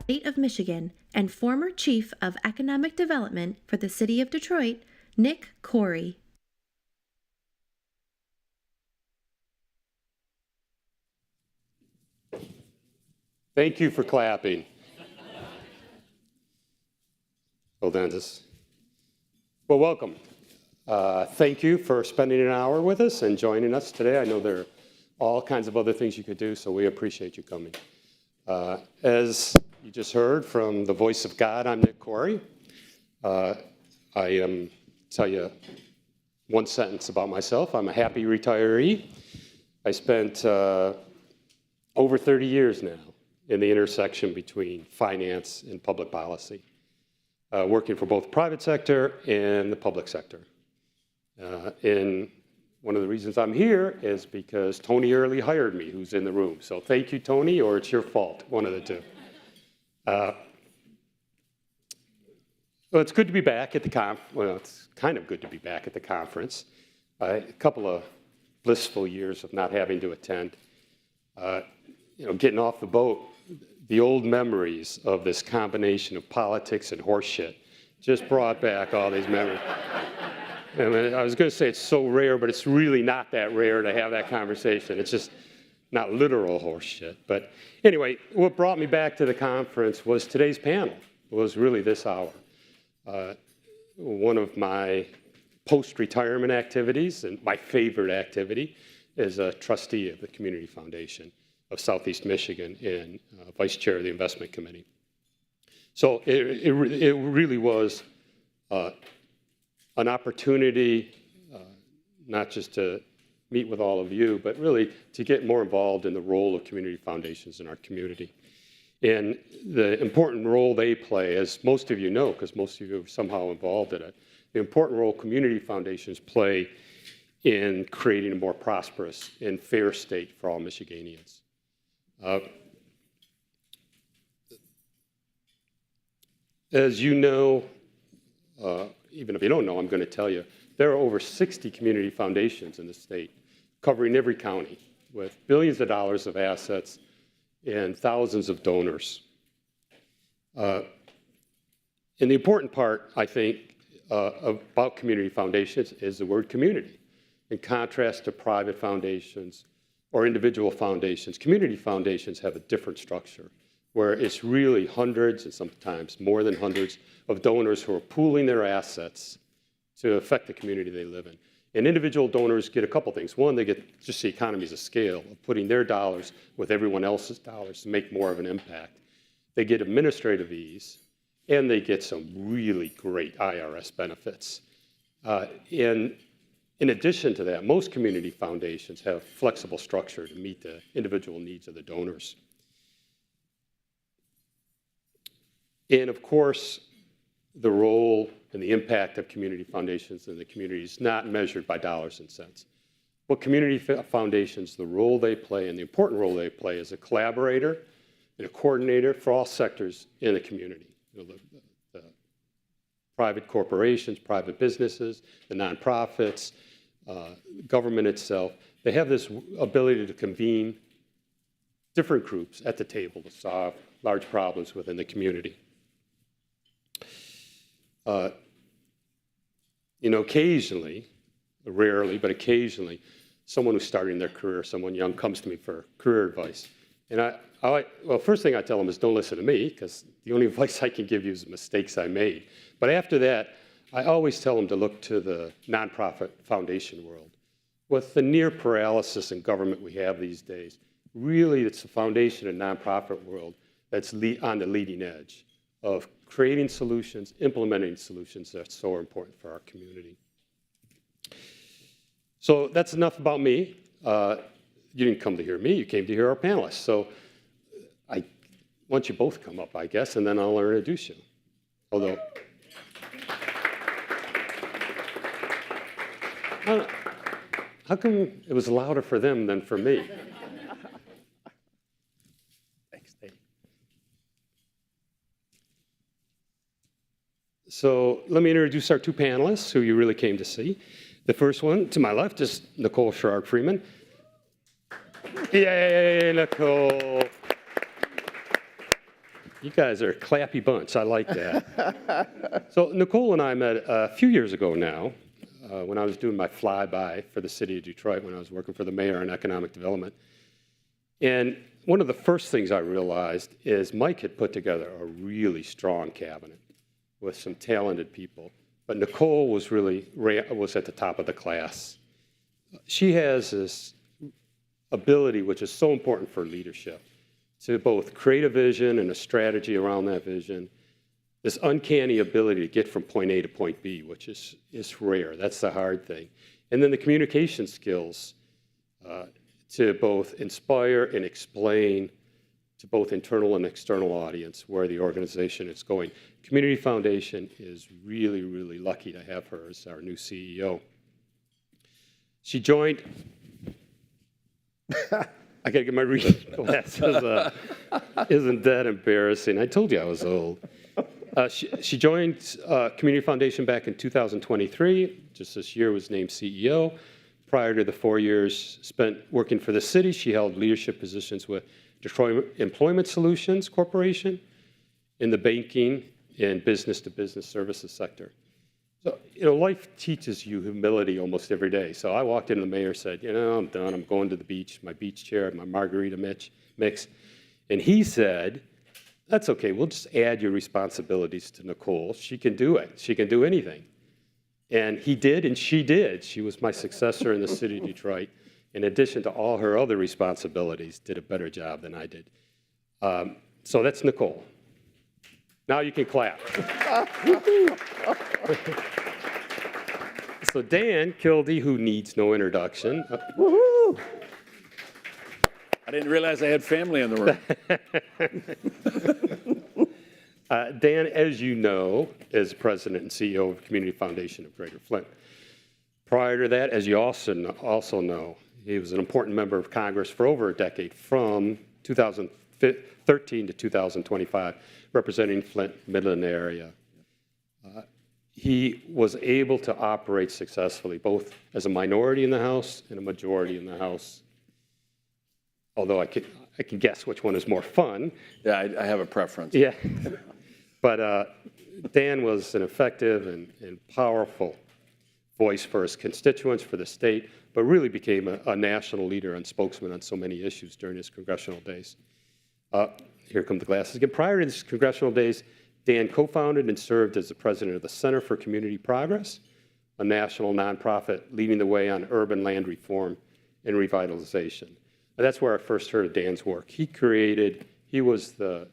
State of Michigan and former Chief of Economic Development for the City of Detroit, Nick Khouri. Thank you for clapping. Hold on just. Well, welcome. Thank you for spending an hour with us and joining us today. I know there are all kinds of other things you could do, so we appreciate you coming. As you just heard from the voice of God, I'm Nick Khouri. I tell you one sentence about myself. I'm a happy retiree. I spent over 30 years now in the intersection between finance and public policy, working for both the private sector and the public sector. And one of the reasons I'm here is because Tony Early hired me, who's in the room. So thank you, Tony, or it's your fault, one of the two. Well, it's good to be back at the well, it's kind of good to be back at the conference. A couple of blissful years of not having to attend. Getting off the boat, the old memories of this combination of politics and horse shit just brought back all these memories. And I was going to say it's so rare, but it's really not that rare to have that conversation. It's just not literal horse shit. But anyway, what brought me back to the conference was today's panel. It was really this hour. One of my post-retirement activities, and my favorite activity, is a trustee of the Community Foundation of Southeast Michigan and vice chair of the investment committee. So it really was an opportunity not just to meet with all of you, but really to get more involved in the role of community foundations in our community. And the important role they play, as most of you know, because most of you are somehow involved in it, the important role community foundations play in creating a more prosperous and fair state for all Michiganians. As you know, even if you don't know, I'm going to tell you, there are over 60 community foundations in the state, covering every county, with billions of dollars of assets and thousands of donors. And the important part, I think, about community foundations is the word community. In contrast to private foundations or individual foundations, community foundations have a different structure, where it's really hundreds and sometimes more than hundreds of donors who are pooling their assets to affect the community they live in. And individual donors get a couple things. One, they get just the economies of scale of putting their dollars with everyone else's dollars to make more of an impact. They get administrative ease, and they get some really great IRS benefits. And in addition to that, most community foundations have flexible structure to meet the individual needs of the donors. And of course, the role and the impact of community foundations in the community is not measured by dollars and cents. But community foundations, the role they play and the important role they play as a collaborator and a coordinator for all sectors in the community. The private corporations, private businesses, the nonprofits, government itself, they have this ability to convene different groups at the table to solve large problems within the community. Occasionally, rarely, but occasionally, someone who's starting their career, someone young, comes to me for career advice. And well, first thing I tell them is don't listen to me, because the only advice I can give you is the mistakes I made. But after that, I always tell them to look to the nonprofit foundation world. With the near paralysis in government we have these days, really it's the foundation and nonprofit world that's on the leading edge of creating solutions, implementing solutions that's so important for our community. So that's enough about me. You didn't come to hear me, you came to hear our panelists. So I want you both to come up, I guess, and then I'll introduce you. Although, how come it was louder for them than for me? Thanks, Dave. So let me introduce our two panelists who you really came to see. The first one, to my left, is Nicole Sherard-Freeman. Yay, Nicole. You guys are a clappy bunch. I like that. So Nicole and I met a few years ago now when I was doing my flyby for the city of Detroit when I was working for the mayor on economic development. And one of the first things I realized is Mike had put together a really strong cabinet with some talented people. But Nicole was at the top of the class. She has this ability, which is so important for leadership, to both create a vision and a strategy around that vision. This uncanny ability to get from point A to point B, which is rare. That's the hard thing. And then the communication skills to both inspire and explain to both internal and external audience where the organization is going. Community Foundation is really, really lucky to have her as our new CEO. She joined, I gotta get my reading glasses. Isn't that embarrassing? I told you I was old. She joined Community Foundation back in 2023. Just this year was named CEO. Prior to the 4 years spent working for the city, she held leadership positions with Detroit Employment Solutions Corporation in the banking and business-to-business services sector. So, life teaches you humility almost every day. So I walked in and the mayor said, I'm done. I'm going to the beach, my beach chair, my margarita mix. And he said, that's okay. We'll just add your responsibilities to Nicole. She can do it. She can do anything. And he did, and she did. She was my successor in the city of Detroit. In addition to all her other responsibilities, did a better job than I did. So that's Nicole. Now you can clap. So Dan Kildee, who needs no introduction. Woohoo! I didn't realize I had family in the room. Dan, as you know, is president and CEO of Community Foundation of Greater Flint. Prior to that, as you also know, he was an important member of Congress for over a decade, from 2013 to 2025, representing Flint, Midland area. He was able to operate successfully, both as a minority in the House and a majority in the House. Although I can guess which one is more fun. Yeah, I have a preference. Yeah. But Dan was an effective and powerful voice for his constituents, for the state, but really became a national leader and spokesman on so many issues during his congressional days. Here come the glasses again. Prior to his congressional days, Dan co-founded and served as the president of the Center for Community Progress, a national nonprofit leading the way on urban land reform and revitalization. And that's where I first heard of Dan's work. He was the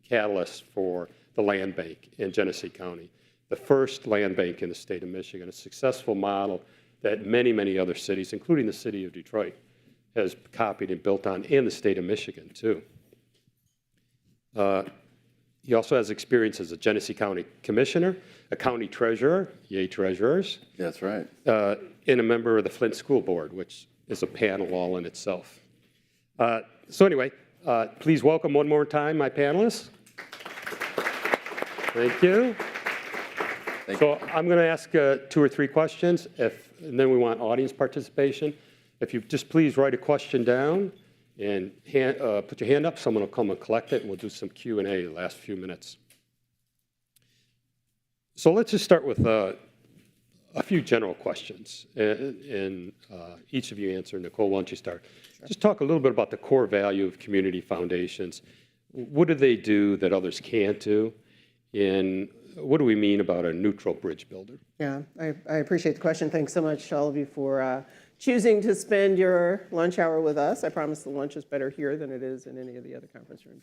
catalyst for the land bank in Genesee County, the first land bank in the state of Michigan, a successful model that many, many other cities, including the city of Detroit, has copied and built on, and the state of Michigan, too. He also has experience as a Genesee County Commissioner, a county treasurer, yay treasurers. That's right. And a member of the Flint School Board, which is a panel all in itself. So anyway, please welcome one more time my panelists. Thank you. So I'm going to ask 2 or 3 questions, and then we want audience participation. If you just please write a question down and put your hand up, someone will come and collect it, and we'll do some Q&A the last few minutes. So let's just start with a few general questions, and each of you answer. Nicole, why don't you start? Sure. Just talk a little bit about the core value of community foundations. What do they do that others can't do? And what do we mean about a neutral bridge builder? Yeah, I appreciate the question. Thanks so much, all of you, for choosing to spend your lunch hour with us. I promise the lunch is better here than it is in any of the other conference rooms.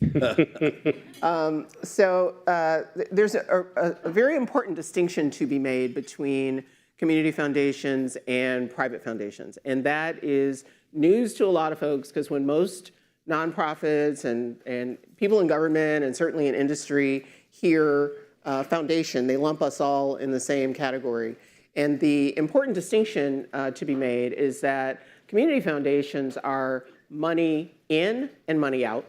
There's a very important distinction to be made between community foundations and private foundations. And that is news to a lot of folks, because when most nonprofits and people in government and certainly in industry hear foundation, they lump us all in the same category. And the important distinction to be made is that community foundations are money in and money out.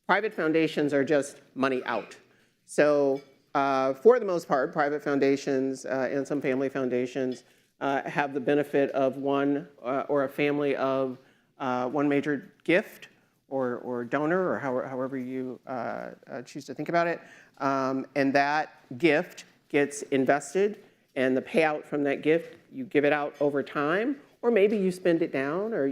Private foundations are just money out. So for the most part, private foundations and some family foundations have the benefit of one or a family of one major gift or donor, or however you choose to think about it. And that gift gets invested, and the payout from that gift, you give it out over time, or maybe you spend it down, or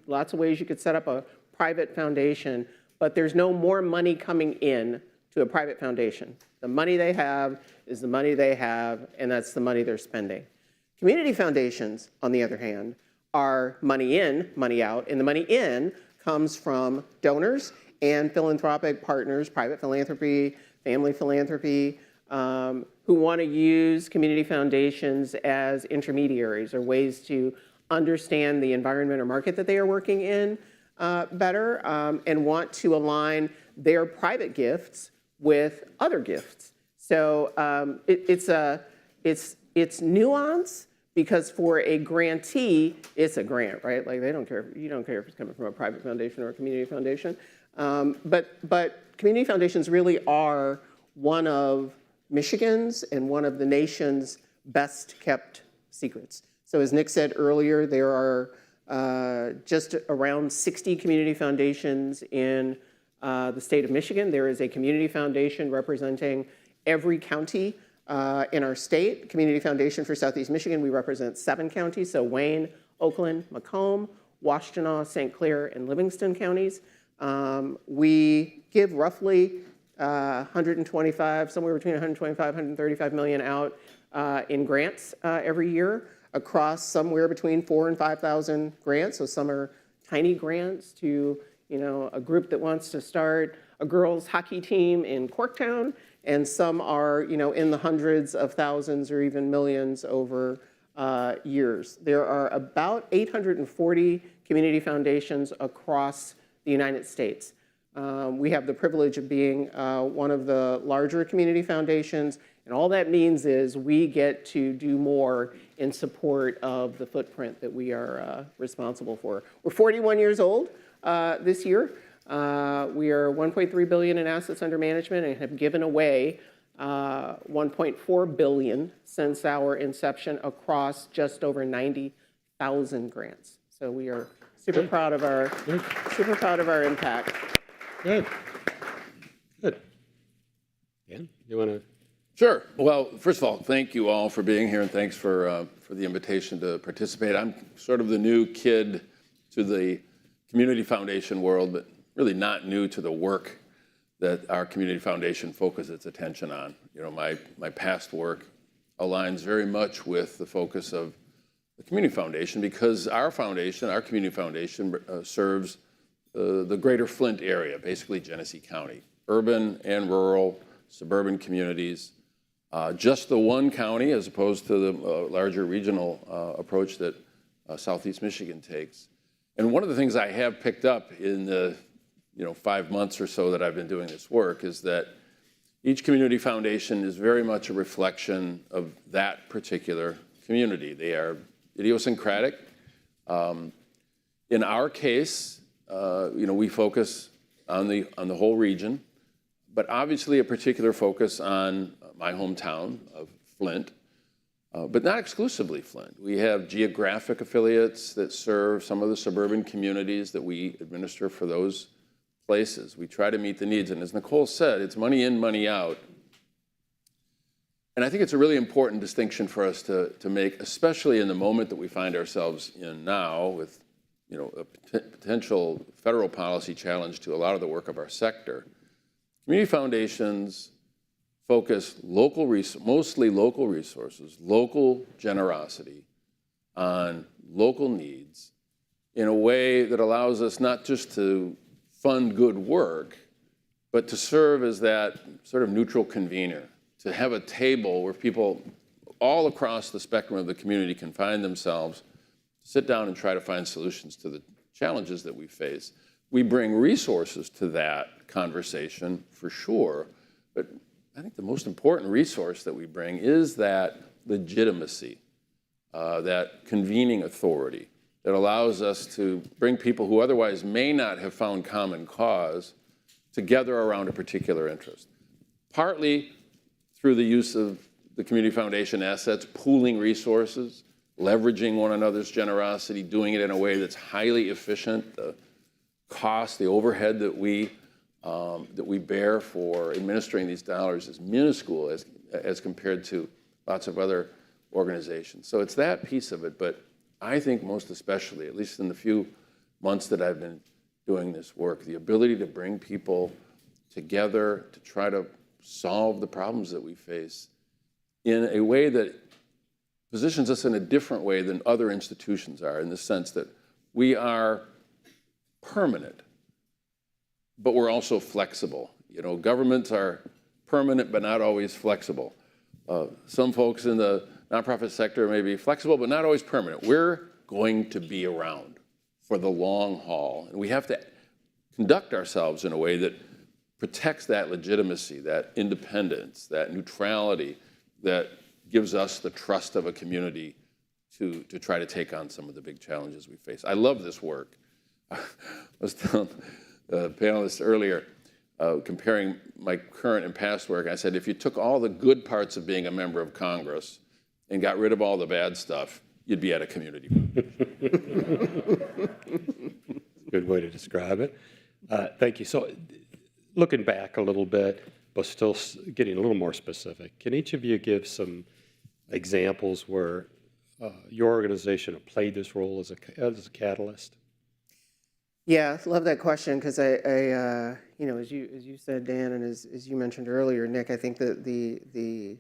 lots of ways you could set up a private foundation, but there's no more money coming in to a private foundation. The money they have is the money they have, and that's the money they're spending. Community foundations, on the other hand, are money in, money out, and the money in comes from donors and philanthropic partners, private philanthropy, family philanthropy, who want to use community foundations as intermediaries or ways to understand the environment or market that they are working in better, and want to align their private gifts with other gifts. So it's nuance, because for a grantee, it's a grant, right? Like you don't care if it's coming from a private foundation or a community foundation. But community foundations really are one of Michigan's and one of the nation's best kept secrets. So as Nick said earlier, there are just around 60 community foundations in the state of Michigan. There is a community foundation representing every county in our state. Community Foundation for Southeast Michigan, we represent 7 counties, so Wayne, Oakland, Macomb, Washtenaw, St. Clair, and Livingston counties. We give roughly 125, somewhere between 125, 135 million out in grants every year across somewhere between 4,000 and 5,000 grants. So some are tiny grants to a group that wants to start a girls hockey team in Corktown, and some are in the hundreds of thousands or even millions over years. There are about 840 community foundations across the United States. We have the privilege of being one of the larger community foundations, and all that means is we get to do more in support of the footprint that we are responsible for. We're 41 years old this year. We are $1.3 billion in assets under management and have given away $1.4 billion since our inception across just over 90,000 grants. So we are super proud of our impact. Good. Dan, you want to? Sure. Well, first of all, thank you all for being here, and thanks for the invitation to participate. I'm sort of the new kid to the community foundation world, but really not new to the work that our community foundation focuses its attention on. My past work aligns very much with the focus of the community foundation, because our community foundation, serves the greater Flint area, basically Genesee County, urban and rural, suburban communities, just the one county as opposed to the larger regional approach that Southeast Michigan takes. And one of the things I have picked up in the 5 months or so that I've been doing this work is that each community foundation is very much a reflection of that particular community. They are idiosyncratic. In our case, we focus on the whole region, but obviously a particular focus on my hometown of Flint, but not exclusively Flint. We have geographic affiliates that serve some of the suburban communities that we administer for those places. We try to meet the needs, and as Nicole said, it's money in, money out. And I think it's a really important distinction for us to make, especially in the moment that we find ourselves in now with a potential federal policy challenge to a lot of the work of our sector. Community foundations focus mostly local resources, local generosity on local needs in a way that allows us not just to fund good work, but to serve as that sort of neutral convener, to have a table where people all across the spectrum of the community can find themselves, sit down and try to find solutions to the challenges that we face. We bring resources to that conversation for sure, but I think the most important resource that we bring is that legitimacy, that convening authority that allows us to bring people who otherwise may not have found common cause together around a particular interest. Partly through the use of the community foundation assets, pooling resources, leveraging one another's generosity, doing it in a way that's highly efficient. The cost, the overhead that we bear for administering these dollars is minuscule as compared to lots of other organizations. So it's that piece of it, but I think most especially, at least in the few months that I've been doing this work, the ability to bring people together to try to solve the problems that we face in a way that positions us in a different way than other institutions are, in the sense that we are permanent, but we're also flexible. You know, governments are permanent, but not always flexible. Some folks in the nonprofit sector may be flexible, but not always permanent. We're going to be around for the long haul, and we have to conduct ourselves in a way that protects that legitimacy, that independence, that neutrality that gives us the trust of a community to try to take on some of the big challenges we face. I love this work. I was telling the panelists earlier, comparing my current and past work, I said, if you took all the good parts of being a member of Congress and got rid of all the bad stuff, you'd be at a community. Good way to describe it. Thank you. So looking back a little bit, but still getting a little more specific, can each of you give some examples where your organization have played this role as a catalyst? Yeah, I love that question because I you know, as you said, Dan, and as you mentioned earlier, Nick, I think that the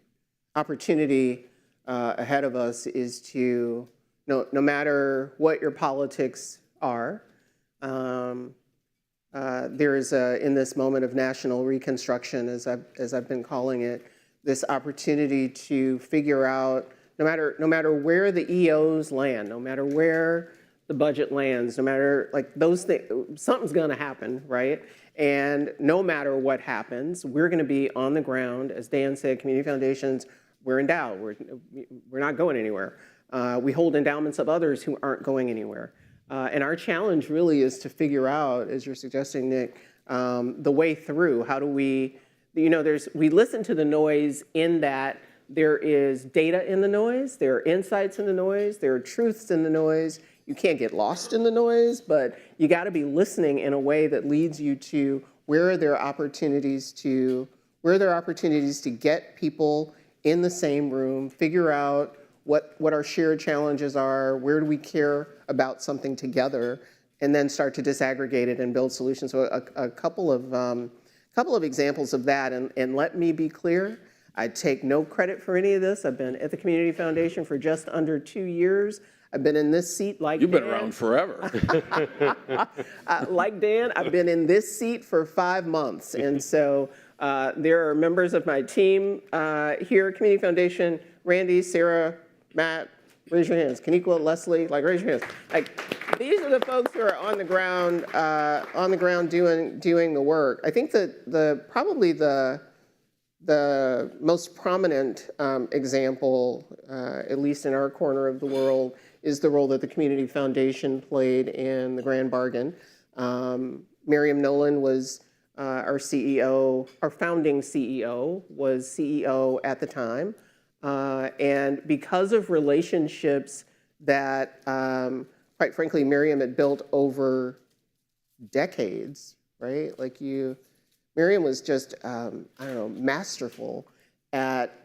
opportunity ahead of us is to, no matter what your politics are, there is in this moment of national reconstruction, as I've been calling it, this opportunity to figure out, no matter where the EOs land, no matter where the budget lands, no matter like those things, something's going to happen, right? And no matter what happens, we're going to be on the ground. As Dan said, community foundations, we're endowed. We're not going anywhere. We hold endowments of others who aren't going anywhere. And our challenge really is to figure out, as you're suggesting, Nick, the way through. How do we, you know, we listen to the noise in that there is data in the noise, there are insights in the noise, there are truths in the noise. You can't get lost in the noise, but you got to be listening in a way that leads you to where there are opportunities to get people in the same room, figure out what our shared challenges are, where do we care about something together, and then start to disaggregate it and build solutions. So a couple of examples of that, and let me be clear, I take no credit for any of this. I've been at the Community Foundation for just under 2 years. I've been in this seat like You've been Dan. around forever. Like Dan, I've been in this seat for 5 months. And so there are members of my team here at Community Foundation, Randy, Sarah, Matt, raise your hands. Kaniqua, Leslie, like raise your hands. Like these are the folks who are on the ground doing the work. I think that probably the most prominent example, at least in our corner of the world, is the role that the Community Foundation played in the Grand Bargain. Miriam Nolan was our CEO, our founding CEO, was CEO at the time. And because of relationships that, quite frankly, Miriam had built over decades, right? Like Miriam was just, I don't know, masterful at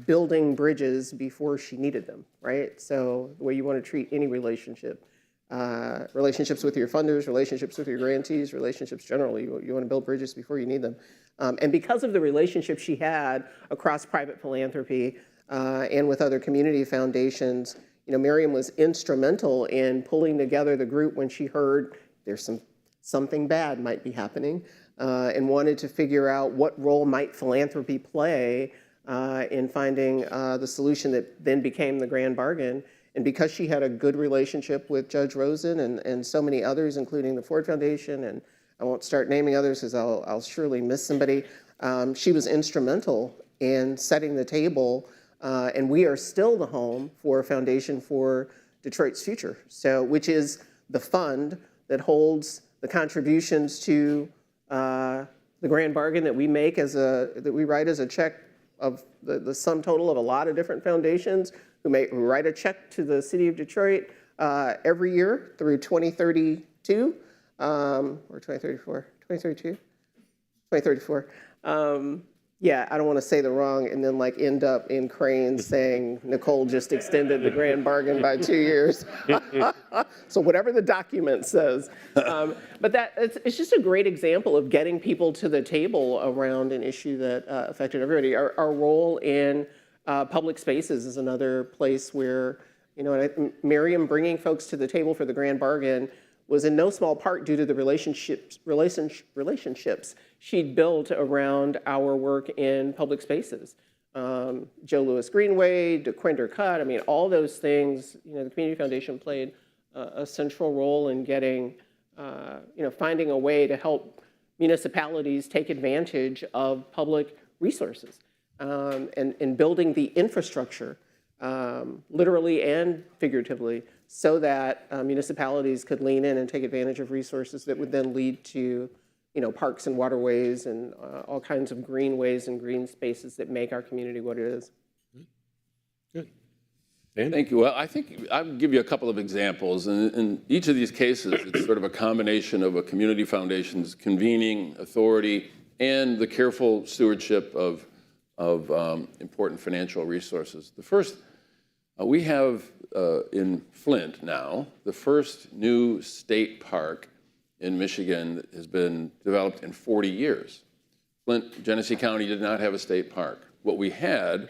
building bridges before she needed them, right? So the way you want to treat any relationship, relationships with your funders, relationships with your grantees, relationships generally, you want to build bridges before you need them. And because of the relationship she had across private philanthropy and with other community foundations, you know, Miriam was instrumental in pulling together the group when she heard there's something bad might be happening, and wanted to figure out what role might philanthropy play in finding the solution that then became the Grand Bargain. And because she had a good relationship with Judge Rosen and so many others, including the Ford Foundation, and I won't start naming others because I'll surely miss somebody, she was instrumental in setting the table, and we are still the home for Foundation for Detroit's Future, so which is the fund that holds the contributions to the Grand Bargain that we make that we write as a check of the sum total of a lot of different foundations who write a check to the city of Detroit every year through 2032. or 2034, 2032, 2034. Yeah, I don't want to say the wrong and then like end up in Cranes saying Nicole just extended the grand bargain by 2 years. So whatever the document says. But it's just a great example of getting people to the table around an issue that affected everybody. Our role in public spaces is another place where, you know, Miriam bringing folks to the table for the grand bargain was in no small part due to the relationships she'd built around our work in public spaces. Joe Louis Greenway, DeQuinder Cutt, I mean, all those things, you know, the Community Foundation played a central role in getting, you know, finding a way to help municipalities take advantage of public resources and building the infrastructure, literally and figuratively, so that municipalities could lean in and take advantage of resources that would then lead to, you know, parks and waterways and all kinds of greenways and green spaces that make our community what it is. Good. Thank you. Well, I think I'll give you a couple of examples. And in each of these cases, it's sort of a combination of a community foundation's convening authority and the careful stewardship of important financial resources. The first, we have in Flint now, the first new state park in Michigan that has been developed in 40 years. Flint, Genesee County did not have a state park. What we had,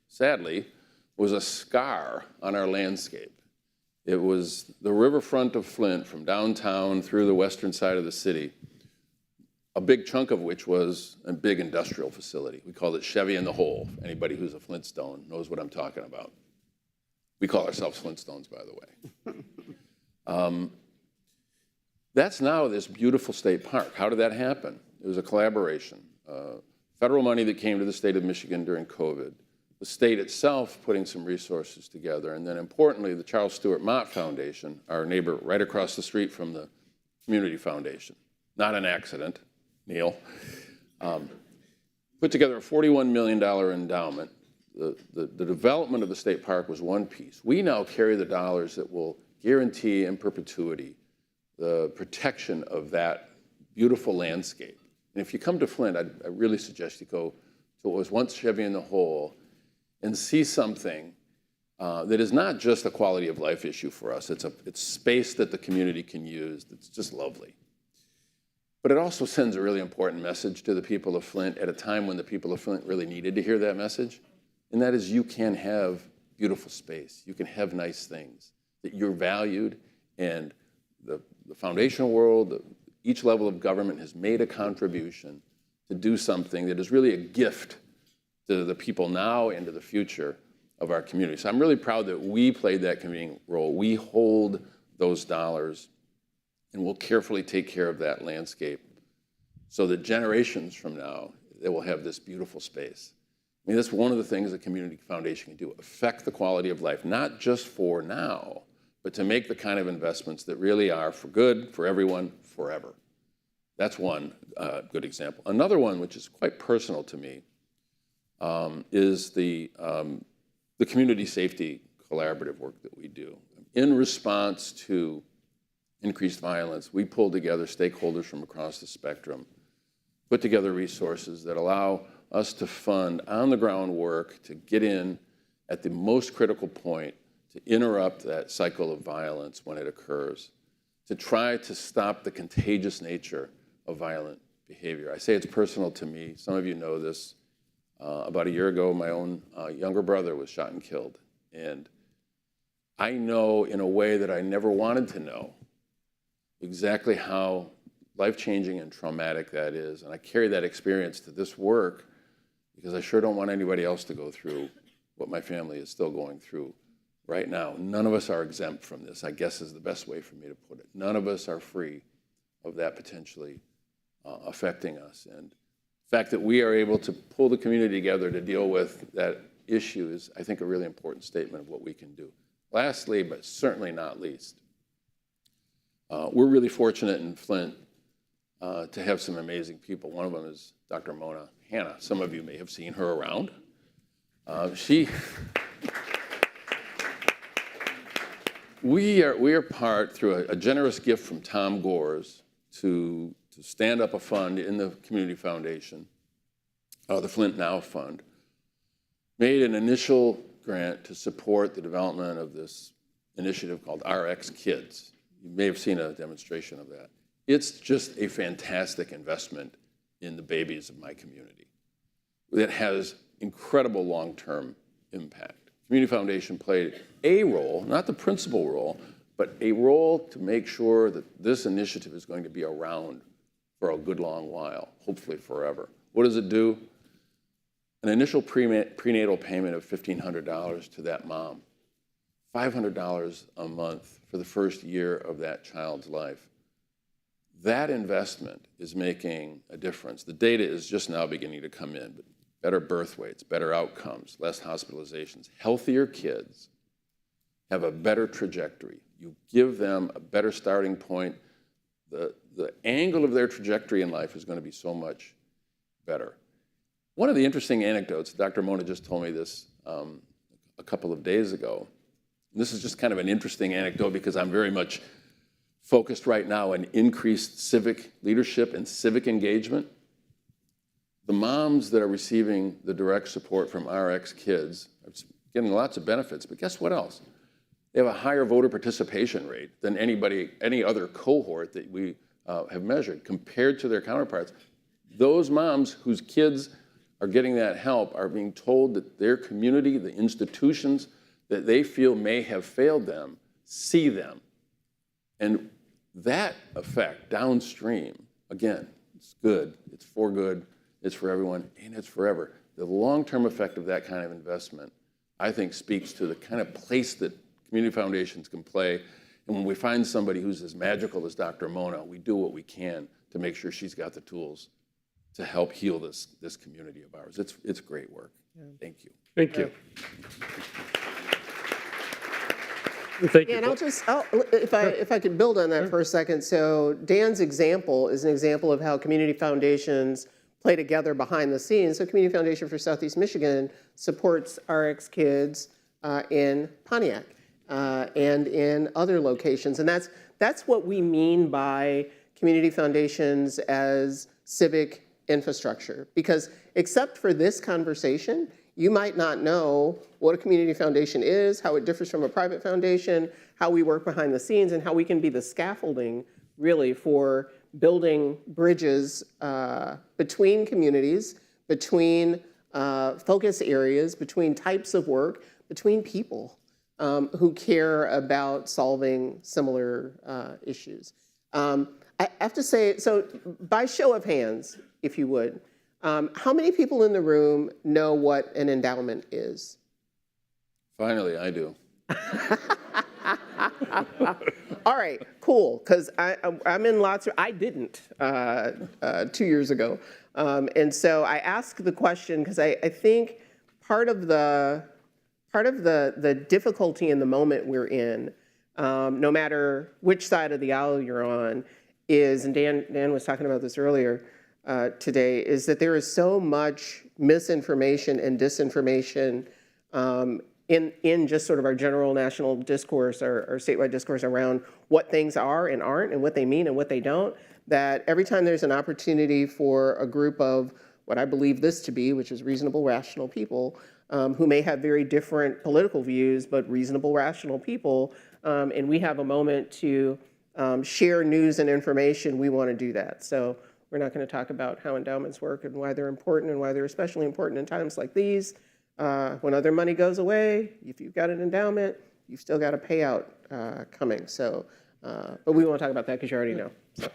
sadly, was a scar on our landscape. It was the riverfront of Flint from downtown through the western side of the city, a big chunk of which was a big industrial facility. We called it Chevy in the Hole. Anybody who's a Flintstone knows what I'm talking about. We call ourselves Flintstones, by the way. That's now this beautiful state park. How did that happen? It was a collaboration. Federal money that came to the state of Michigan during COVID, the state itself putting some resources together, and then importantly, the Charles Stewart Mott Foundation, our neighbor right across the street from the Community Foundation. Not an accident, Neil. Put together a $41 million endowment. The development of the state park was one piece. We now carry the dollars that will guarantee in perpetuity the protection of that beautiful landscape. And if you come to Flint, I really suggest you go to what was once Chevy in the Hole and see something that is not just a quality of life issue for us. It's space that the community can use that's just lovely. But it also sends a really important message to the people of Flint at a time when the people of Flint really needed to hear that message. And that is, you can have beautiful space. You can have nice things, that you're valued, and the foundational world, each level of government has made a contribution to do something that is really a gift to the people now and to the future of our community. So I'm really proud that we played that convening role. We hold those dollars, and we'll carefully take care of that landscape so that generations from now, they will have this beautiful space. I mean, that's one of the things a community foundation can do, affect the quality of life, not just for now, but to make the kind of investments that really are for good, for everyone, forever. That's one good example. Another one, which is quite personal to me, is the community safety collaborative work that we do. In response to increased violence, we pull together stakeholders from across the spectrum, put together resources that allow us to fund on-the-ground work to get in at the most critical point to interrupt that cycle of violence when it occurs, to try to stop the contagious nature of violent behavior. I say it's personal to me. Some of you know this. About a year ago, my own younger brother was shot and killed. And I know in a way that I never wanted to know exactly how life-changing and traumatic that is. And I carry that experience to this work because I sure don't want anybody else to go through what my family is still going through right now. None of us are exempt from this, I guess is the best way for me to put it. None of us are free of that potentially affecting us. And the fact that we are able to pull the community together to deal with that issue is, I think, a really important statement of what we can do. Lastly, but certainly not least, we're really fortunate in Flint to have some amazing people. One of them is Dr. Mona Hanna. Some of you may have seen her around. We are part, through a generous gift from Tom Gores, to stand up a fund in the community foundation, the Flint Now Fund, made an initial grant to support the development of this initiative called RX Kids. You may have seen a demonstration of that. It's just a fantastic investment in the babies of my community. It has incredible long-term impact. Community Foundation played a role, not the principal role, but a role to make sure that this initiative is going to be around for a good long while, hopefully forever. What does it do? An initial prenatal payment of $1,500 to that mom, $500 a month for the first year of that child's life. That investment is making a difference. The data is just now beginning to come in, but better birth weights, better outcomes, less hospitalizations. Healthier kids have a better trajectory. You give them a better starting point. The angle of their trajectory in life is going to be so much better. One of the interesting anecdotes, Dr. Mona just told me this a couple of days ago. And this is just kind of an interesting anecdote because I'm very much focused right now on increased civic leadership and civic engagement. The moms that are receiving the direct support from RX Kids are getting lots of benefits, but guess what else? They have a higher voter participation rate than any other cohort that we have measured compared to their counterparts. Those moms whose kids are getting that help are being told that their community, the institutions that they feel may have failed them, see them. And that effect downstream, again, it's good, it's for good, it's for everyone, and it's forever. The long-term effect of that kind of investment, I think, speaks to the kind of place that community foundations can play. And when we find somebody who's as magical as Dr. Mona, we do what we can to make sure she's got the tools to help heal this community of ours. It's great work. Yeah. Thank you. Thank you. Thank you. And if I could build on that for a second. So Dan's example is an example of how community foundations play together behind the scenes. So Community Foundation for Southeast Michigan supports RX Kids in Pontiac and in other locations. And that's what we mean by community foundations as civic infrastructure. Because except for this conversation, you might not know what a community foundation is, how it differs from a private foundation, how we work behind the scenes, and how we can be the scaffolding, really, for building bridges between communities, between focus areas, between types of work, between people who care about solving similar issues. I have to say, so by show of hands, if you would, how many people in the room know what an endowment is? Finally, I do. All right, cool, because I'm in lots of, I didn't 2 years ago. And so I ask the question because I think part of the difficulty in the moment we're in, no matter which side of the aisle you're on, is, and Dan was talking about this earlier today, is that there is so much misinformation and disinformation in just sort of our general national discourse or statewide discourse around what things are and aren't and what they mean and what they don't, that every time there's an opportunity for a group of what I believe this to be, which is reasonable, rational people, who may have very different political views, but reasonable, rational people, and we have a moment to share news and information, we want to do that. So we're not going to talk about how endowments work and why they're important and why they're especially important in times like these. When other money goes away, if you've got an endowment, you've still got a payout coming. So, but we won't talk about that because you already know. So.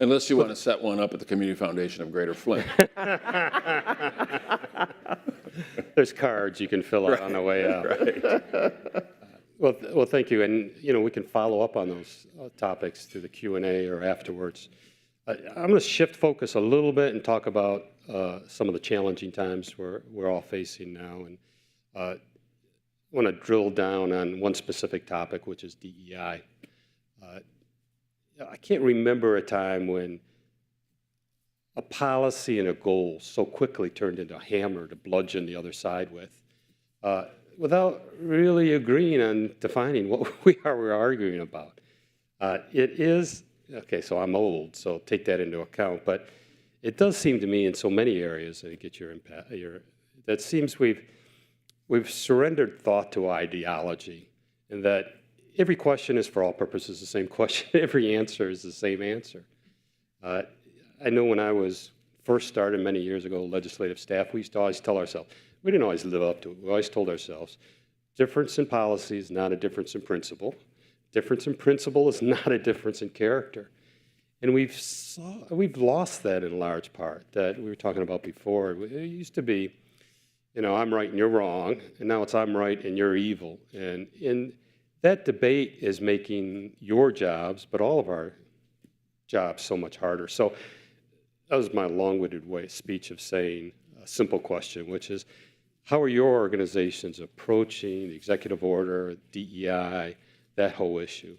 Unless you want to set one up at the Community Foundation of Greater Flint. There's cards you can fill out on the way out. Right. Well, thank you. And, we can follow up on those topics through the Q&A or afterwards. I'm going to shift focus a little bit and talk about some of the challenging times we're all facing now. And I want to drill down on one specific topic, which is DEI. I can't remember a time when a policy and a goal so quickly turned into a hammer to bludgeon the other side with, without really agreeing on defining what we're arguing about. It is okay, so I'm old, so take that into account. But it does seem to me in so many areas, I get your impact, that seems we've surrendered thought to ideology, and that every question is for all purposes the same question. Every answer is the same answer. I know when I was first started many years ago, legislative staff, we used to always tell ourselves, we didn't always live up to it. We always told ourselves, difference in policy is not a difference in principle. Difference in principle is not a difference in character. And we've lost that in large part, that we were talking about before. It used to be, I'm right and you're wrong, and now it's I'm right and you're evil. And that debate is making your jobs, but all of our jobs, so much harder. So that was my long-winded speech of saying a simple question, which is, how are your organizations approaching the executive order, DEI, that whole issue?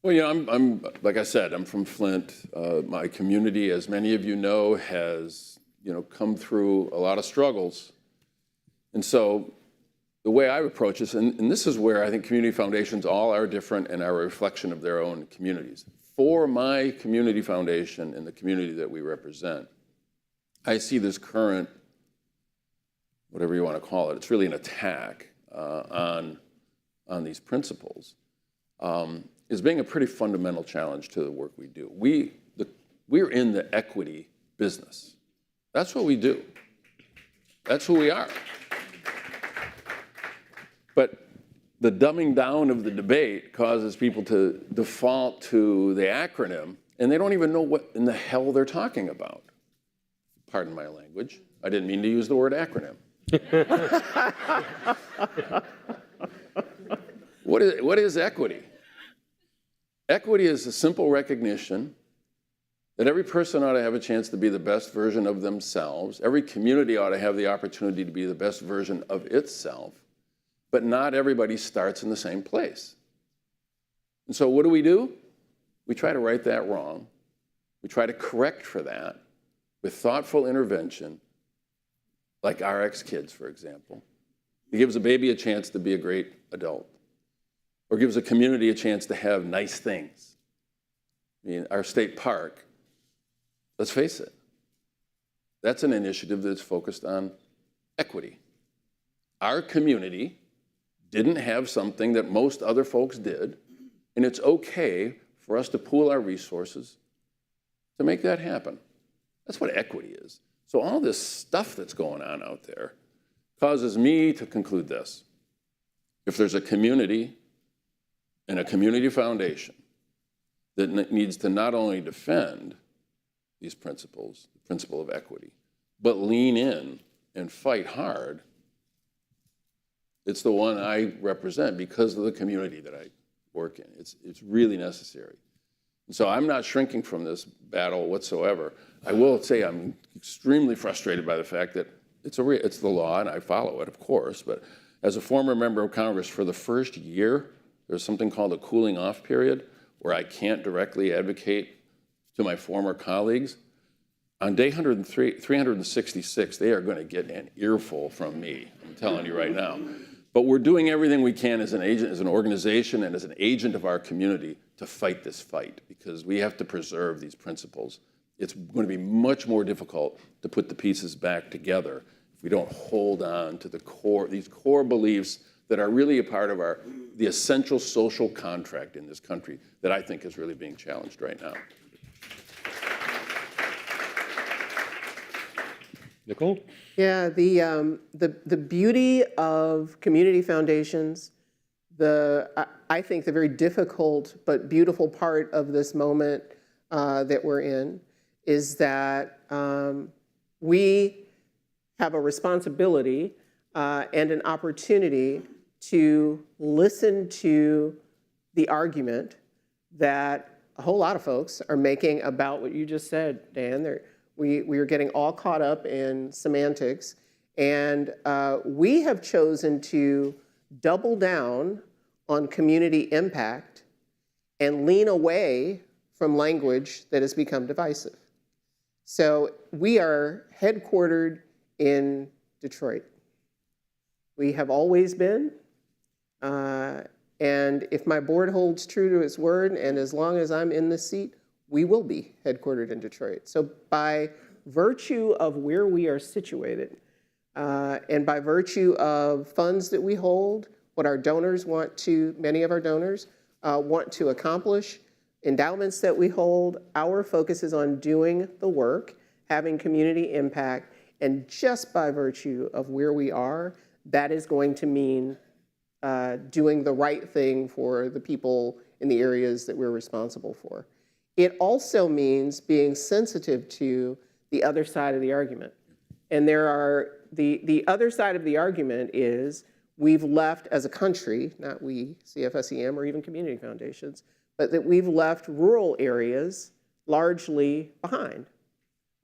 Well, I'm like I said, I'm from Flint. My community, as many of you know, has come through a lot of struggles. And so the way I approach this, and this is where I think community foundations all are different and are a reflection of their own communities. For my community foundation and the community that we represent, I see this current, whatever you want to call it, it's really an attack on these principles, is being a pretty fundamental challenge to the work we do. We're in the equity business. That's what we do. That's who we are. But the dumbing down of the debate causes people to default to the acronym, and they don't even know what in the hell they're talking about. Pardon my language. I didn't mean to use the word acronym. What is equity? Equity is a simple recognition that every person ought to have a chance to be the best version of themselves. Every community ought to have the opportunity to be the best version of itself. But not everybody starts in the same place. And so what do? We try to right that wrong. We try to correct for that with thoughtful intervention, like RX Kids, for example. It gives a baby a chance to be a great adult, or gives a community a chance to have nice things. I mean, our state park, let's face it, that's an initiative that's focused on equity. Our community didn't have something that most other folks did, and it's okay for us to pool our resources to make that happen. That's what equity is. So all this stuff that's going on out there causes me to conclude this. If there's a community and a community foundation that needs to not only defend these principles, the principle of equity, but lean in and fight hard, it's the one I represent because of the community that I work in. It's really necessary. And so I'm not shrinking from this battle whatsoever. I will say I'm extremely frustrated by the fact that it's the law and I follow it, of course, but as a former member of Congress, for the first year, there's something called a cooling off period where I can't directly advocate to my former colleagues. On day 366, they are going to get an earful from me, I'm telling you right now. But we're doing everything we can as an agent, as an organization, and as an agent of our community to fight this fight because we have to preserve these principles. It's going to be much more difficult to put the pieces back together if we don't hold on to these core beliefs that are really a part of the essential social contract in this country that I think is really being challenged right now. Nicole? Yeah, the beauty of community foundations, I think the very difficult but beautiful part of this moment that we're in is that we have a responsibility and an opportunity to listen to the argument that a whole lot of folks are making about what you just said, Dan. We are getting all caught up in semantics, and we have chosen to double down on community impact and lean away from language that has become divisive. So we are headquartered in Detroit. We have always been, And if my board holds true to its word, and as long as I'm in this seat, we will be headquartered in Detroit. So by virtue of where we are situated, and by virtue of funds that we hold, what our donors want to, many of our donors want to accomplish, endowments that we hold, our focus is on doing the work, having community impact, and just by virtue of where we are, that is going to mean doing the right thing for the people in the areas that we're responsible for. It also means being sensitive to the other side of the argument. And there are, the other side of the argument is we've left as a country, not we, CFSEM or even community foundations, but that we've left rural areas largely behind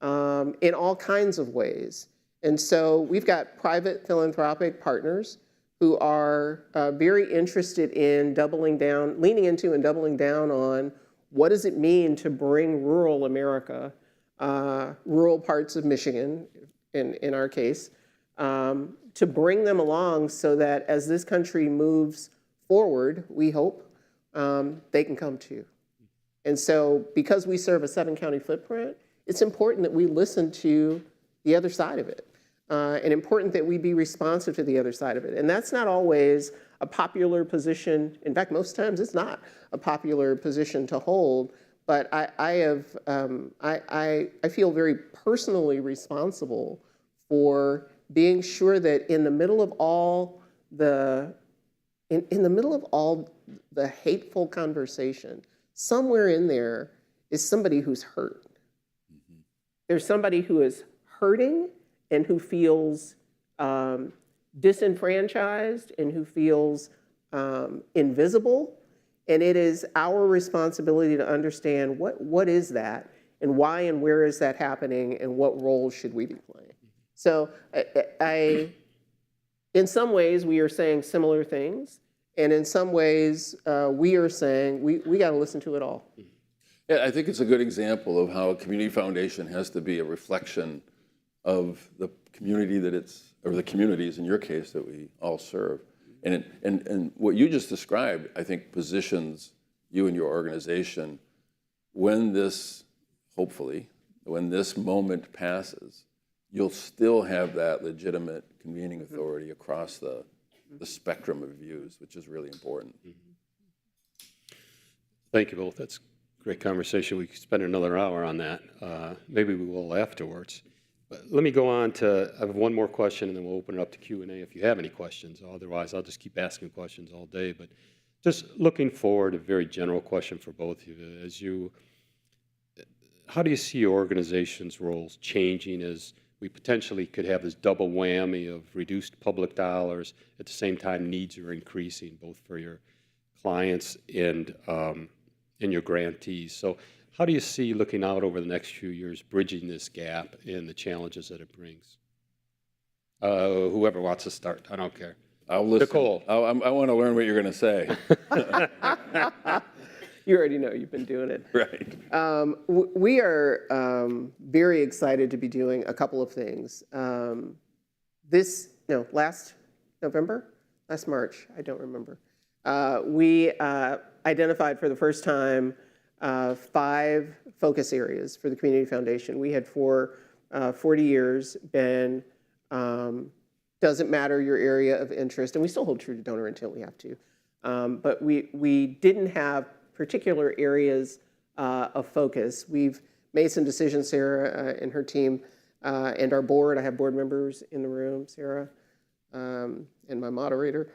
in all kinds of ways. And so we've got private philanthropic partners who are very interested in doubling down, leaning into and doubling down on what does it mean to bring rural America, rural parts of Michigan, in our case, to bring them along so that as this country moves forward, we hope, they can come too. And so because we serve a 7-county footprint, it's important that we listen to the other side of it. And important that we be responsive to the other side of it. And that's not always a popular position. In fact, most times it's not a popular position to hold. But I feel very personally responsible for being sure that in the middle of all the hateful conversation, somewhere in there is somebody who's hurt. There's somebody who is hurting and who feels disenfranchised and who feels invisible. And it is our responsibility to understand what is that and why and where is that happening and what role should we be playing. So in some ways, we are saying similar things. And in some ways, we are saying we got to listen to it all. Yeah, I think it's a good example of how a community foundation has to be a reflection of the community that it's, or the communities in your case that we all serve. And what you just described, I think, positions you and your organization when this, hopefully, when this moment passes, you'll still have that legitimate convening authority across the spectrum of views, which is really important. Thank you both. That's a great conversation. We could spend another hour on that. Maybe we will afterwards. But let me go on to, I have one more question, and then we'll open it up to Q&A if you have any questions. Otherwise, I'll just keep asking questions all day. But just looking forward, a very general question for both of you. How do you see your organization's roles changing as we potentially could have this double whammy of reduced public dollars, at the same time needs are increasing, both for your clients and your grantees? So how do you see, looking out over the next few years, bridging this gap and the challenges that it brings? Whoever wants to start, I don't care. I'll listen. Nicole. I want to learn what you're going to say. You already know, you've been doing it. Right. We are very excited to be doing a couple of things. Last March, I don't remember, we identified for the first time 5 focus areas for the Community Foundation. We had for 40 years been, doesn't matter your area of interest, and we still hold true to donor intent, we have to. But we didn't have particular areas of focus. We've made some decisions, Sarah and her team, and our board. I have board members in the room, Sarah, and my moderator.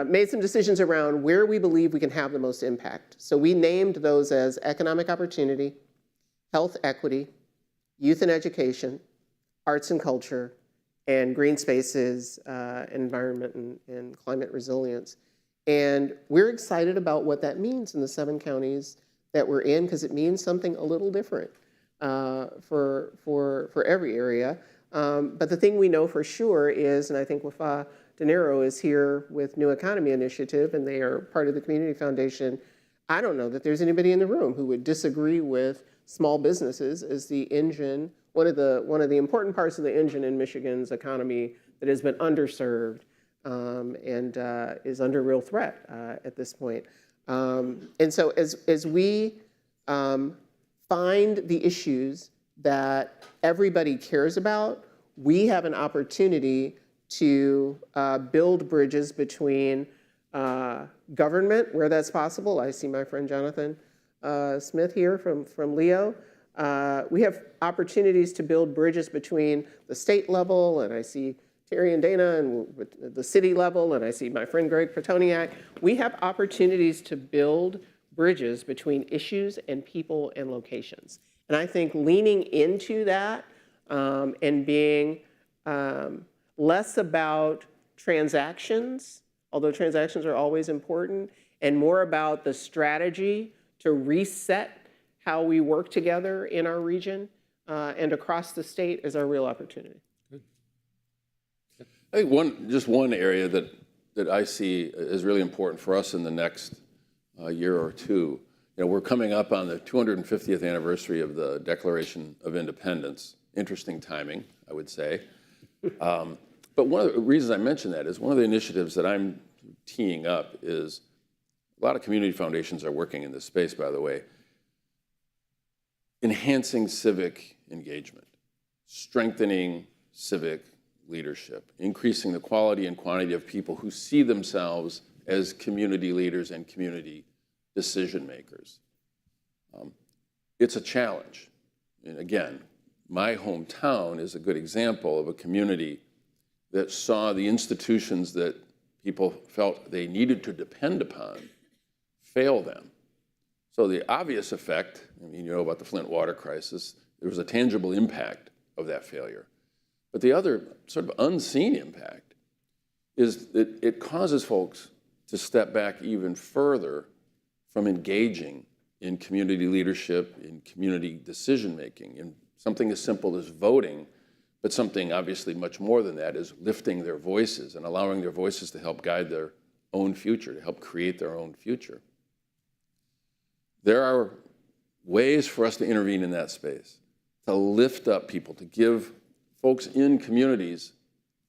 Made some decisions around where we believe we can have the most impact. So we named those as economic opportunity, health equity, youth and education, arts and culture, and green spaces, environment and climate resilience. And we're excited about what that means in the 7 counties that we're in, because it means something a little different for every area. But the thing we know for sure is, and I think Wafa De Niro is here with New Economy Initiative, and they are part of the Community Foundation. I don't know that there's anybody in the room who would disagree with small businesses as the engine, one of the important parts of the engine in Michigan's economy that has been underserved and is under real threat at this point. And so as we find the issues that everybody cares about, we have an opportunity to build bridges between government, where that's possible. I see my friend Jonathan Smith here from Leo. We have opportunities to build bridges between the state level, and I see Terry and Dana, and the city level, and I see my friend Greg Petoniak. We have opportunities to build bridges between issues and people and locations. And I think leaning into that and being less about transactions, although transactions are always important, and more about the strategy to reset how we work together in our region and across the state is our real opportunity. I think just one area that I see is really important for us in the next year or two. You know, we're coming up on the 250th anniversary of the Declaration of Independence. Interesting timing, I would say. But one of the reasons I mention that is one of the initiatives that I'm teeing up is a lot of community foundations are working in this space, by the way, enhancing civic engagement, strengthening civic leadership, increasing the quality and quantity of people who see themselves as community leaders and community decision makers. It's a challenge. And again, my hometown is a good example of a community that saw the institutions that people felt they needed to depend upon fail them. So the obvious effect, I mean, you know about the Flint water crisis, there was a tangible impact of that failure. But the other sort of unseen impact is that it causes folks to step back even further from engaging in community leadership, in community decision-making, in something as simple as voting, but something obviously much more than that is lifting their voices and allowing their voices to help guide their own future, to help create their own future. There are ways for us to intervene in that space, to lift up people, to give folks in communities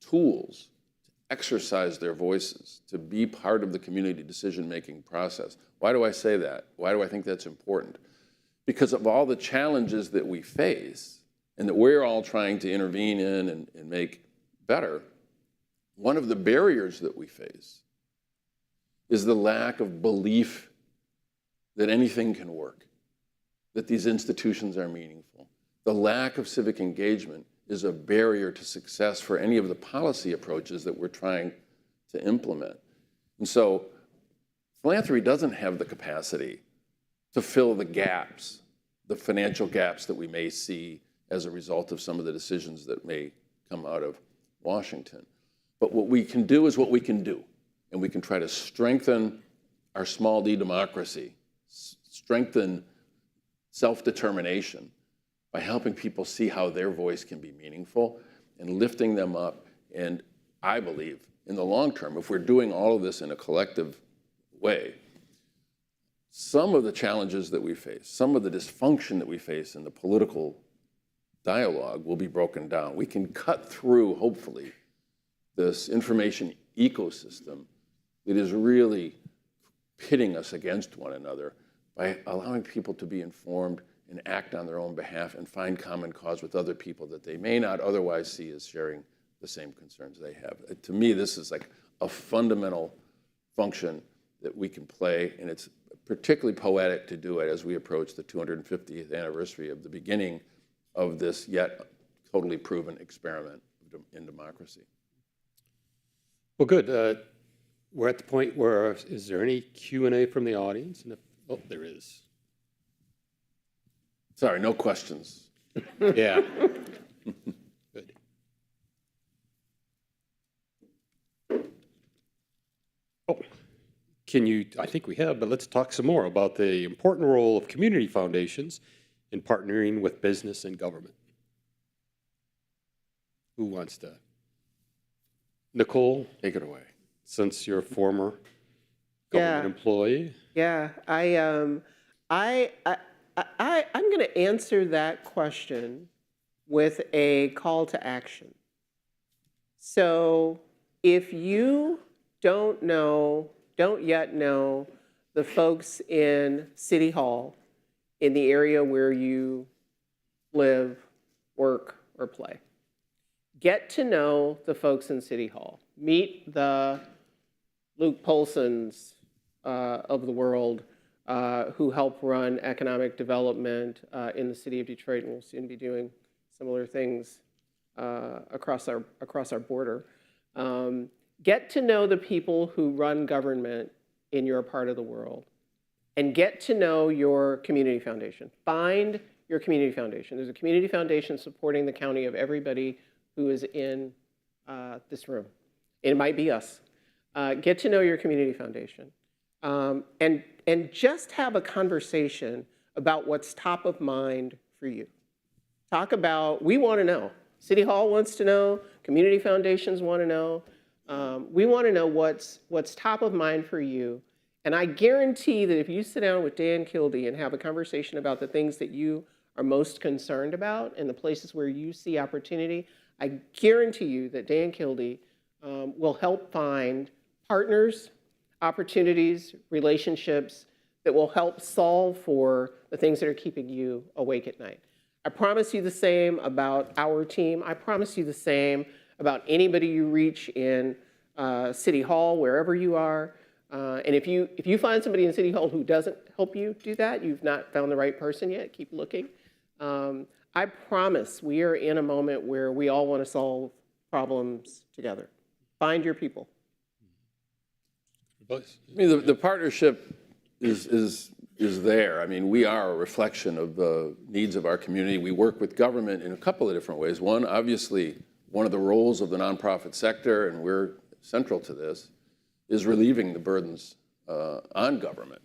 tools to exercise their voices, to be part of the community decision-making process. Why do I say that? Why do I think that's important? Because of all the challenges that we face and that we're all trying to intervene in and make better, one of the barriers that we face is the lack of belief that anything can work, that these institutions are meaningful. The lack of civic engagement is a barrier to success for any of the policy approaches that we're trying to implement. And so philanthropy doesn't have the capacity to fill the gaps, the financial gaps that we may see as a result of some of the decisions that may come out of Washington. But what we can do is what we can do. And we can try to strengthen our small d democracy, strengthen self-determination by helping people see how their voice can be meaningful and lifting them up. And I believe in the long term, if we're doing all of this in a collective way, some of the challenges that we face, some of the dysfunction that we face in the political dialogue will be broken down. We can cut through, hopefully, this information ecosystem that is really pitting us against one another by allowing people to be informed and act on their own behalf and find common cause with other people that they may not otherwise see as sharing the same concerns they have. To me, this is like a fundamental function that we can play, and it's particularly poetic to do it as we approach the 250th anniversary of the beginning of this yet totally proven experiment in democracy. Well, good. We're at the point where, is there any Q&A from the audience? And if, oh, there is. Sorry, no questions. Yeah. Good. Oh, can you, I think we have, but let's talk some more about the important role of community foundations in partnering with business and government. Who wants to? Nicole, Take it away. since you're a former government employee. Yeah, I'm going to answer that question with a call to action. So If you don't yet know the folks in City Hall in the area where you live, work, or play, get to know the folks in City Hall. Meet the Luke Polsons of the world who help run economic development in the city of Detroit, and we'll soon be doing similar things across our border. Get to know the people who run government in your part of the world, and get to know your community foundation. Find your community foundation. There's a community foundation supporting the county of everybody who is in this room. It might be us. Get to know your community foundation. And just have a conversation about what's top of mind for you. Talk about, we want to know. City Hall wants to know. Community foundations want to know. We want to know what's top of mind for you. And I guarantee that if you sit down with Dan Kildee and have a conversation about the things that you are most concerned about and the places where you see opportunity, I guarantee you that Dan Kildee will help find partners, opportunities, relationships that will help solve for the things that are keeping you awake at night. I promise you the same about our team. I promise you the same about anybody you reach in City Hall, wherever you are. And if you find somebody in City Hall who doesn't help you do that, you've not found the right person yet, keep looking. I promise we are in a moment where we all want to solve problems together. Find your people. I mean, the partnership is there. I mean, we are a reflection of the needs of our community. We work with government in a couple of different ways. One, obviously, one of the roles of the nonprofit sector, and we're central to this, is relieving the burdens on government.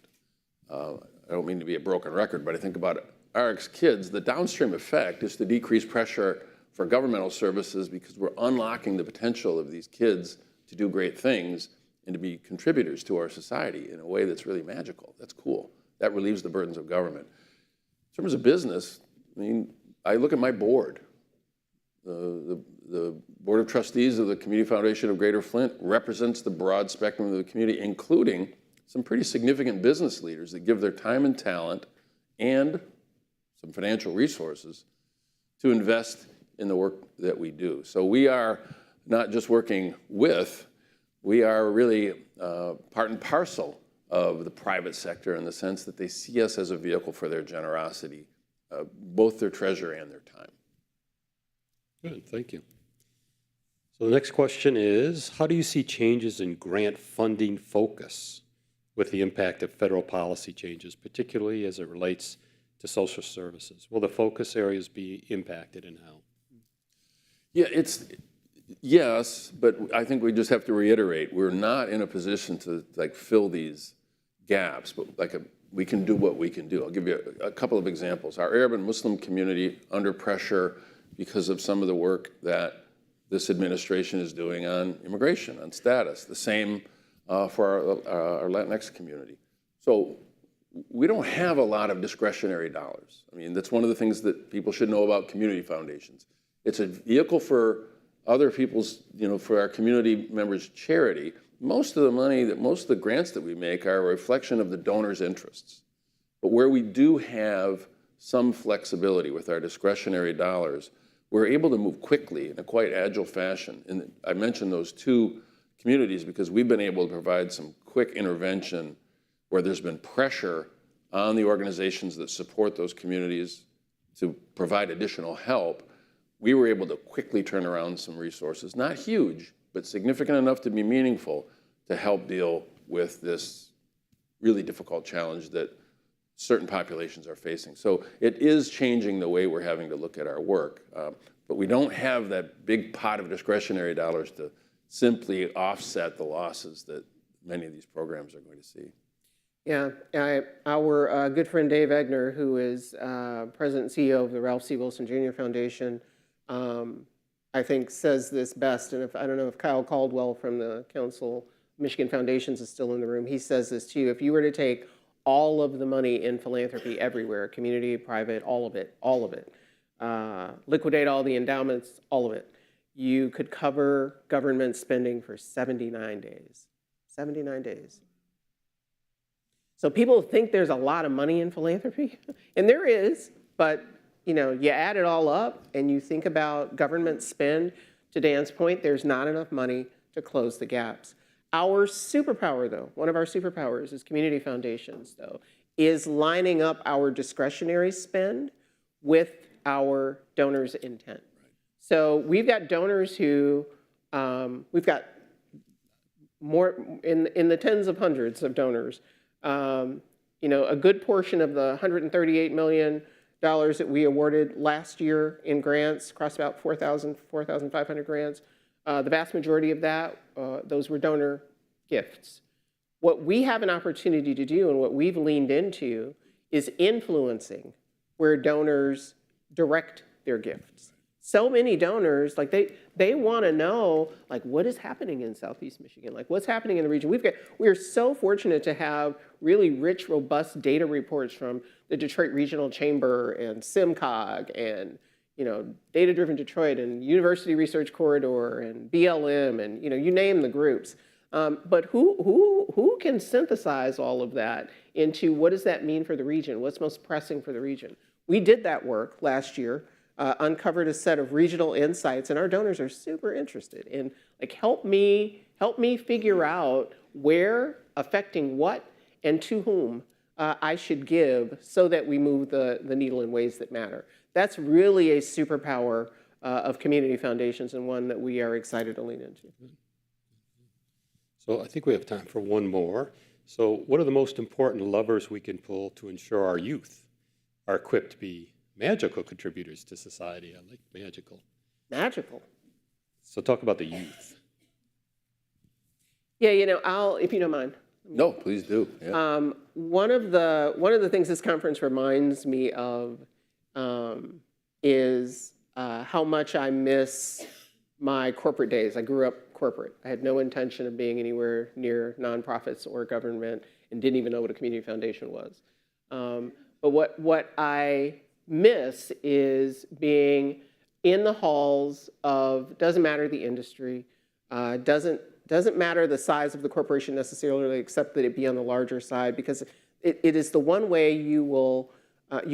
I don't mean to be a broken record, but I think about our kids, the downstream effect is to decrease pressure for governmental services because we're unlocking the potential of these kids to do great things and to be contributors to our society in a way that's really magical. That's cool. That relieves the burdens of government. In terms of business, I mean, I look at my board. The Board of Trustees of the Community Foundation of Greater Flint represents the broad spectrum of the community, including some pretty significant business leaders that give their time and talent and some financial resources to invest in the work that we do. So we are not just working with, we are really part and parcel of the private sector in the sense that they see us as a vehicle for their generosity, both their treasure and their time. Good, thank you. So the next question is, how do you see changes in grant funding focus with the impact of federal policy changes, particularly as it relates to social services? Will the focus areas be impacted and how? Yeah, yes, but I think we just have to reiterate, we're not in a position to fill these gaps, but we can do what we can do. I'll give you a couple of examples. Our Arab and Muslim community under pressure because of some of the work that this administration is doing on immigration, on status. The same for our Latinx community. So we don't have a lot of discretionary dollars. I mean, that's one of the things that people should know about community foundations. It's a vehicle for other people's, for our community members' charity. Most of the money, most of the grants that we make are a reflection of the donor's interests. But where we do have some flexibility with our discretionary dollars, we're able to move quickly in a quite agile fashion. And I mentioned those two communities because we've been able to provide some quick intervention where there's been pressure on the organizations that support those communities to provide additional help. We were able to quickly turn around some resources, not huge, but significant enough to be meaningful to help deal with this really difficult challenge that certain populations are facing. So it is changing the way we're having to look at our work, but we don't have that big pot of discretionary dollars to simply offset the losses that many of these programs are going to see. Yeah, our good friend Dave Egner, who is President and CEO of the Ralph C. Wilson Jr. Foundation, I think says this best, and I don't know if Kyle Caldwell from the Council of Michigan Foundations is still in the room, he says this too. If you were to take all of the money in philanthropy everywhere, community, private, all of it, liquidate all the endowments, all of it, you could cover government spending for 79 days. 79 days. So people think there's a lot of money in philanthropy, and there is, but you add it all up and you think about government spend, to Dan's point, there's not enough money to close the gaps. Our superpower, though, one of our superpowers is community foundations, though, is lining up our discretionary spend with our donors' intent. So we've got donors who, we've got more, in the tens of hundreds of donors. A good portion of the $138 million that we awarded last year in grants, across about 4,500 grants, the vast majority of that, those were donor gifts. What we have an opportunity to do and what we've leaned into is influencing where donors direct their gifts. So many donors, like they want to know, like, what is happening in Southeast Michigan? Like, what's happening in the region? We are so fortunate to have really rich, robust data reports from the Detroit Regional Chamber and SIMCOG and, Data-Driven Detroit and University Research Corridor and BLM and, you name the groups. But who can synthesize all of that into what does that mean for the region? What's most pressing for the region? We did that work last year. Uncovered a set of regional insights, and our donors are super interested in, like, help me figure out where, affecting what, and to whom I should give so that we move the needle in ways that matter. That's really a superpower of community foundations, and one that we are excited to lean into. So I think we have time for one more. So what are the most important levers we can pull to ensure our youth are equipped to be magical contributors to society? I like magical. Magical. So talk about the youth. Yeah, I'll, if you don't mind. No, please do. Yeah. One of the things this conference reminds me of is how much I miss my corporate days. I grew up corporate. I had no intention of being anywhere near nonprofits or government, and didn't even know what a community foundation was. But what I miss is being in the halls of, doesn't matter the industry, doesn't matter the size of the corporation necessarily, except that it be on the larger side, because it is the one way you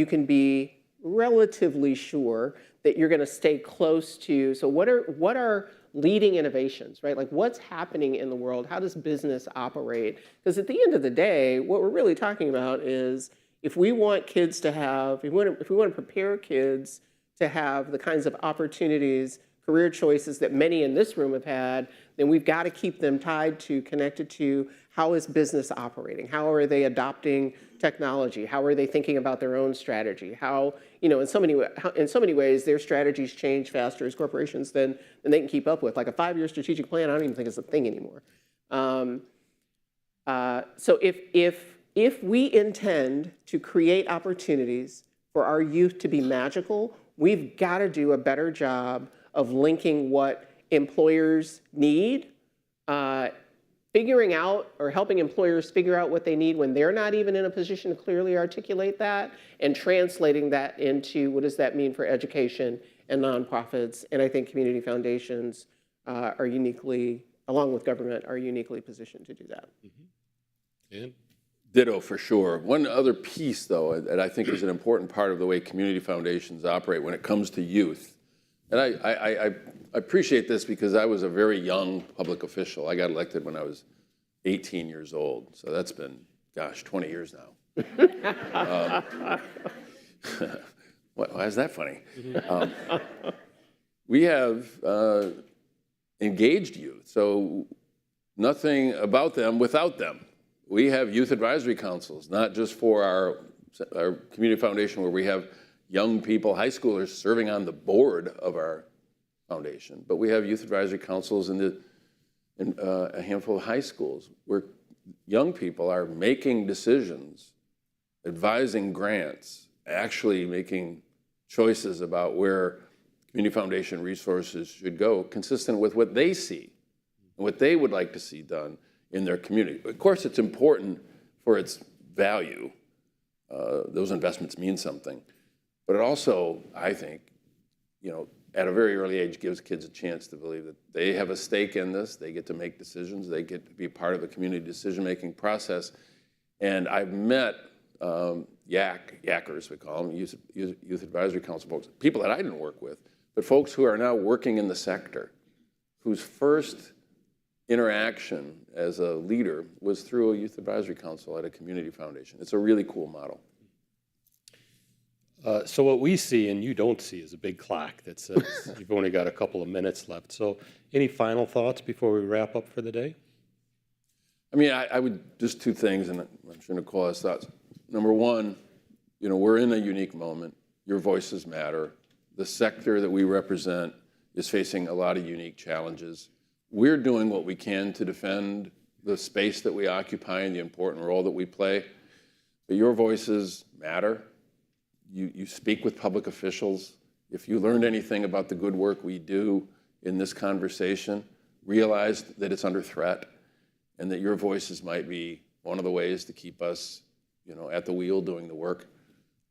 can be relatively sure that you're going to stay close to. So what are leading innovations, right? Like, what's happening in the world? How does business operate? Because at the end of the day, what we're really talking about is, if we want kids to have, if we want to prepare kids to have the kinds of opportunities, career choices that many in this room have had, then we've got to keep them connected to how is business operating? How are they adopting technology? How are they thinking about their own strategy? How, in so many ways, their strategies change faster as corporations than they can keep up with. Like a 5-year strategic plan, I don't even think is a thing anymore. So if we intend to create opportunities for our youth to be magical, we've got to do a better job of linking what employers need, figuring out or helping employers figure out what they need when they're not even in a position to clearly articulate that, and translating that into what does that mean for education and nonprofits. And I think community foundations are uniquely, along with government, are uniquely positioned to do that. Mm-hmm. And? Ditto, for sure. One other piece, though, that I think is an important part of the way community foundations operate when it comes to youth, and I appreciate this because I was a very young public official. I got elected when I was 18 years old, so that's been, 20 years now. Why is that funny? We have engaged youth, so nothing about them without them. We have youth advisory councils, not just for our community foundation, where we have young people, high schoolers, serving on the board of our foundation, but we have youth advisory councils in a handful of high schools where young people are making decisions, advising grants, actually making choices about where community foundation resources should go, consistent with what they see and what they would like to see done in their community. Of course, it's important for its value. Those investments mean something. But it also, I think, at a very early age gives kids a chance to believe that they have a stake in this, they get to make decisions, they get to be part of the community decision-making process. And I've met yackers, we call them, youth advisory council folks, people that I didn't work with, but folks who are now working in the sector, whose first interaction as a leader was through a youth advisory council at a community foundation. It's a really cool model. So what we see and you don't see is a big clock that says you've only got a couple of minutes left. So any final thoughts before we wrap up for the day? I mean, I would, just two things, and I'm sure Nicole has thoughts. Number one, we're in a unique moment. Your voices matter. The sector that we represent is facing a lot of unique challenges. We're doing what we can to defend the space that we occupy and the important role that we play. But your voices matter. You speak with public officials. If you learned anything about the good work we do in this conversation, realize that it's under threat and that your voices might be one of the ways to keep us, at the wheel doing the work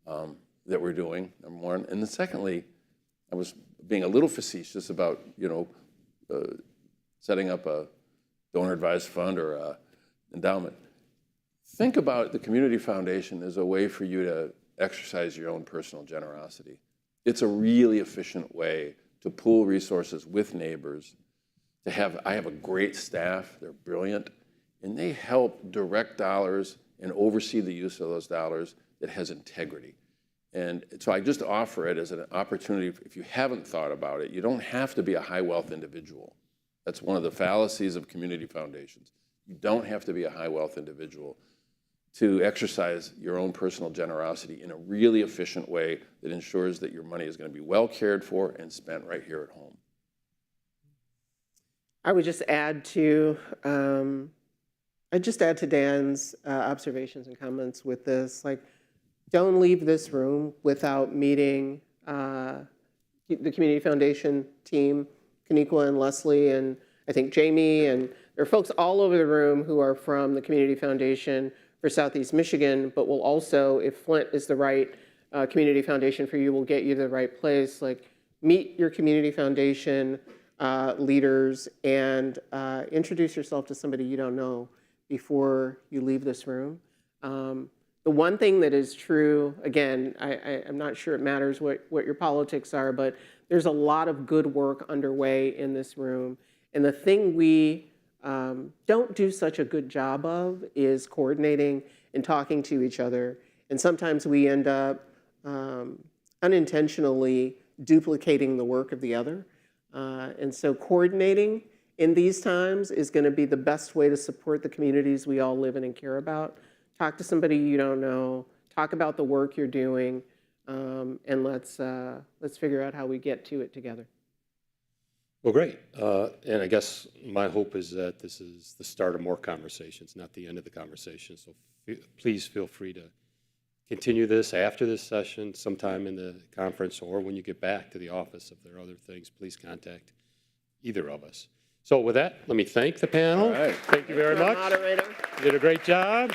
that we're doing, number one. And then secondly, I was being a little facetious about, setting up a donor-advised fund or an endowment. Think about the Community Foundation as a way for you to exercise your own personal generosity. It's a really efficient way to pool resources with neighbors. I have a great staff, they're brilliant, and they help direct dollars and oversee the use of those dollars that has integrity. And so I just offer it as an opportunity, if you haven't thought about it, you don't have to be a high wealth individual. That's one of the fallacies of community foundations. You don't have to be a high wealth individual to exercise your own personal generosity in a really efficient way that ensures that your money is going to be well cared for and spent right here at home. I would just add to Dan's observations and comments with this. Like, don't leave this room without meeting the Community Foundation team, Kaniqua and Leslie, and I think Jamie, and there are folks all over the room who are from the Community Foundation for Southeast Michigan, but will also, if Flint is the right community foundation for you, will get you to the right place. Like, meet your Community Foundation leaders and introduce yourself to somebody you don't know before you leave this room. The one thing that is true, again, I'm not sure it matters what your politics are, but there's a lot of good work underway in this room. And the thing we don't do such a good job of is coordinating and talking to each other. And sometimes we end up unintentionally duplicating the work of the other. And so coordinating in these times is going to be the best way to support the communities we all live in and care about. Talk to somebody you don't know, talk about the work you're doing, and let's figure out how we get to it together. Well, great. And I guess my hope is that this is the start of more conversations, not the end of the conversation. So please feel free to continue this after this session, sometime in the conference, or when you get back to the office. If there are other things, please contact either of us. So with that, let me thank the panel. All right. Thank you very much. Moderator. You did a great job.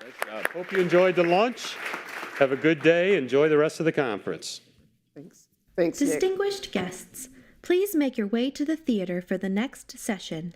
Nice job. Hope you enjoyed the lunch. Have a good day. Enjoy the rest of the conference. Thanks. Thanks, Nick. Distinguished guests, please make your way to the theater for the next session.